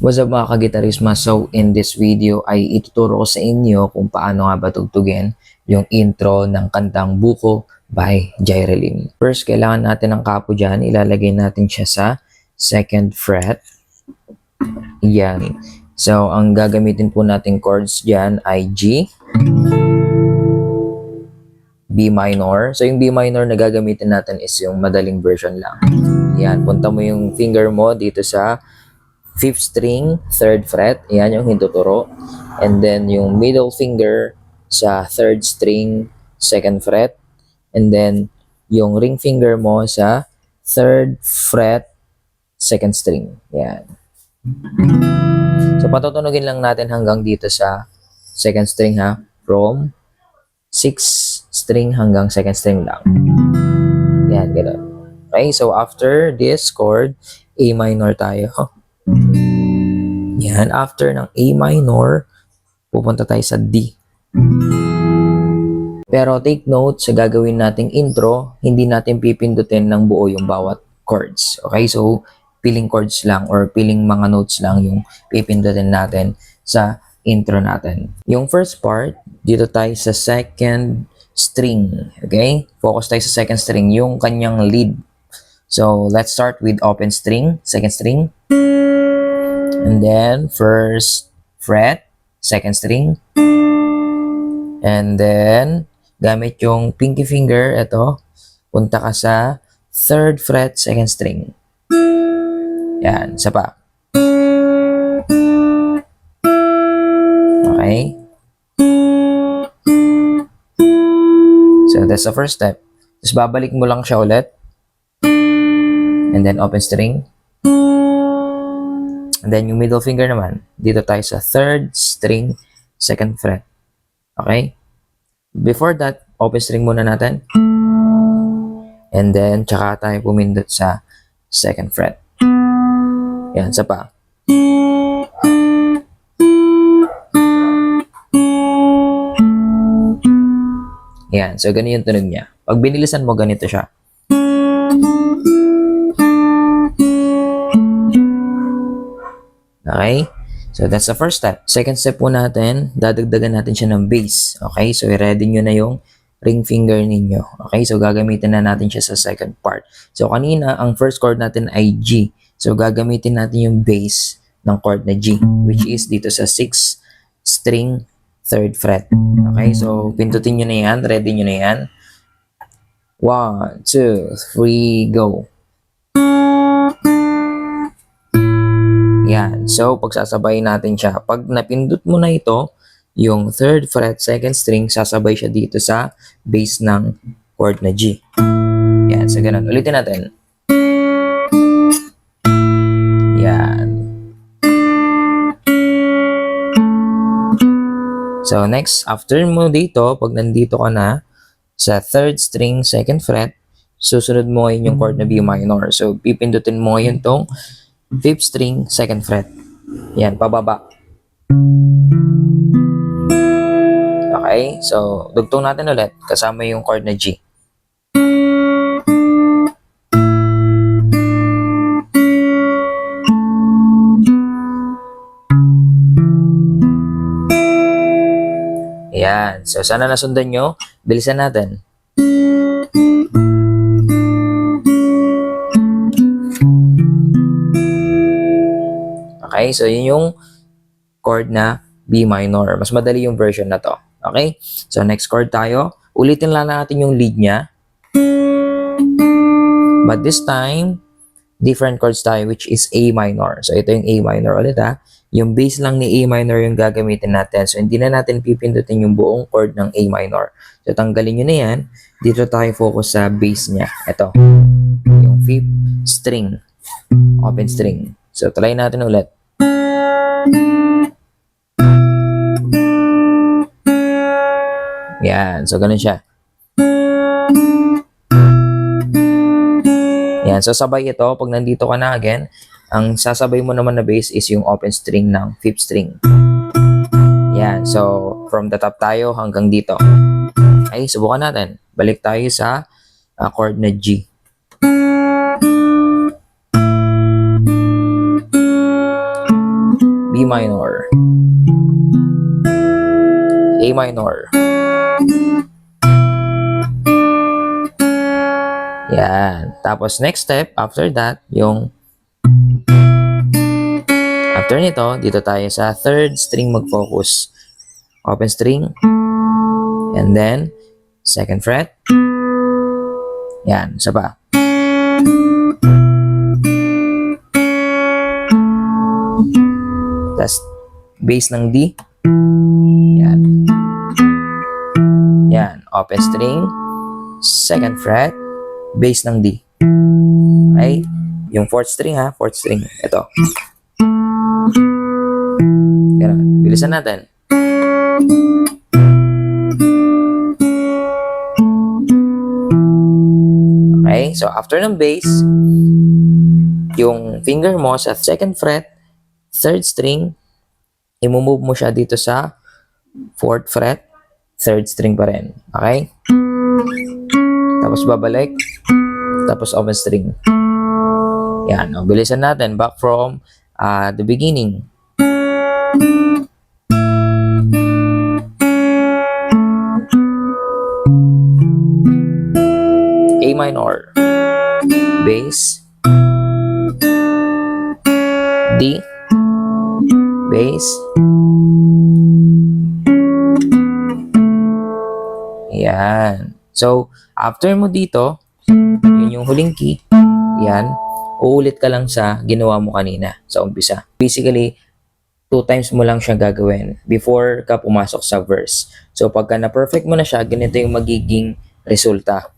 What's up mga kagitarisma? So in this video ay ituturo ko sa inyo kung paano nga ba tugtugin yung intro ng kantang Buko by Jairelim. First, kailangan natin ng kapo dyan. Ilalagay natin siya sa 2nd fret. Yan. So ang gagamitin po natin chords dyan ay G, B minor. So yung B minor na gagamitin natin is yung madaling version lang. Yan. Punta mo yung finger mo dito sa 5th string, 3rd fret. Yan yung hintuturo. And then yung middle finger sa 3rd string, 2nd fret. And then yung ring finger mo sa 3rd fret, 2nd string. Yan. So patutunogin lang natin hanggang dito sa 2nd string ha. From 6th string hanggang 2nd string lang. Yan, gano'n. Okay, so after this chord, A minor tayo. Yan, after ng A minor, pupunta tayo sa D. Pero take note, sa gagawin nating intro, hindi natin pipindutin ng buo yung bawat chords. Okay, so piling chords lang or piling mga notes lang yung pipindutin natin sa intro natin. Yung first part, dito tayo sa 2nd string. Okay, focus tayo sa 2nd string, yung kanyang lead. So let's start with open string, 2nd string. And then 1st fret, 2nd string. And then gamit yung pinky finger, ito, punta ka sa 3rd fret, 2nd string. Yan, isa pa. Okay. So that's the first step. Tapos babalik mo lang siya ulit. And then open string. And then yung middle finger naman, dito tayo sa 3rd string, 2nd fret. Okay? Before that, open string muna natin. And then, tsaka tayo pumindot sa 2nd fret. Yan, isa pa. Yan, so ganun yung tunog niya. Pag binilisan mo, ganito siya. Okay? So, that's the first step. Second step po natin, dadagdagan natin siya ng bass. Okay? So, i-ready nyo na yung ring finger ninyo. Okay? So, gagamitin na natin siya sa second part. So, kanina, ang first chord natin ay G. So, gagamitin natin yung bass ng chord na G, which is dito sa 6th string, 3rd fret. Okay? So, pindutin nyo na yan. Ready nyo na yan. 1, 2, 3, go. Yan. So, pagsasabay natin siya. Pag napindot mo na ito, yung 3rd fret, 2nd string, sasabay siya dito sa bass ng chord na G. Yan. So, ganun. Ulitin natin. Yan. So, next, after mo dito, pag nandito ka na sa 3rd string, 2nd fret, susunod mo yung chord na B minor. So, pipindutin mo yun tong 5th string, 2nd fret. Yan, pababa. Okay, so dugtong natin ulit kasama yung chord na G. Yan, so sana nasundan nyo. Bilisan natin. Okay, so yun yung chord na B minor. Mas madali yung version na to. Okay, so next chord tayo. Ulitin lang natin yung lead niya. But this time, different chords tayo, which is A minor. So ito yung A minor ulit ha. Yung bass lang ni A minor yung gagamitin natin. So hindi na natin pipindutin yung buong chord ng A minor. So tanggalin nyo na yan. Dito tayo focus sa bass niya. Ito, yung 5th string, open string. So try natin ulit. Yan. So, ganun siya. Yan. So, sabay ito. Pag nandito ka na again, ang sasabay mo naman na bass is yung open string ng 5th string. Yan. So, from the top tayo hanggang dito. Okay, subukan natin. Balik tayo sa chord na G. B minor, A minor. Yan. Tapos next step, after that, yung after nito, dito tayo sa third string mag-focus. Open string. And then, second fret. Yan. Isa pa. Tapos, bass ng D. Yan. Yan. Open string. Second fret. Bass ng D. Okay? Yung fourth string ha. Fourth string. Ito. Ganun. Bilisan natin. Okay? So, after ng bass, yung finger mo sa second fret, third string, i-move mo siya dito sa fourth fret, third string pa rin. Okay? Tapos babalik, tapos open string. Yan. O, bilisan natin. Back from the beginning. A minor, bass, D, bass, yan. So, after mo dito, yun yung huling key, yan, uulit ka lang sa ginawa mo kanina sa umpisa. Basically, 2 times mo lang siya gagawin before ka pumasok sa verse. So, pagka na-perfect mo na siya, ganito yung magiging resulta.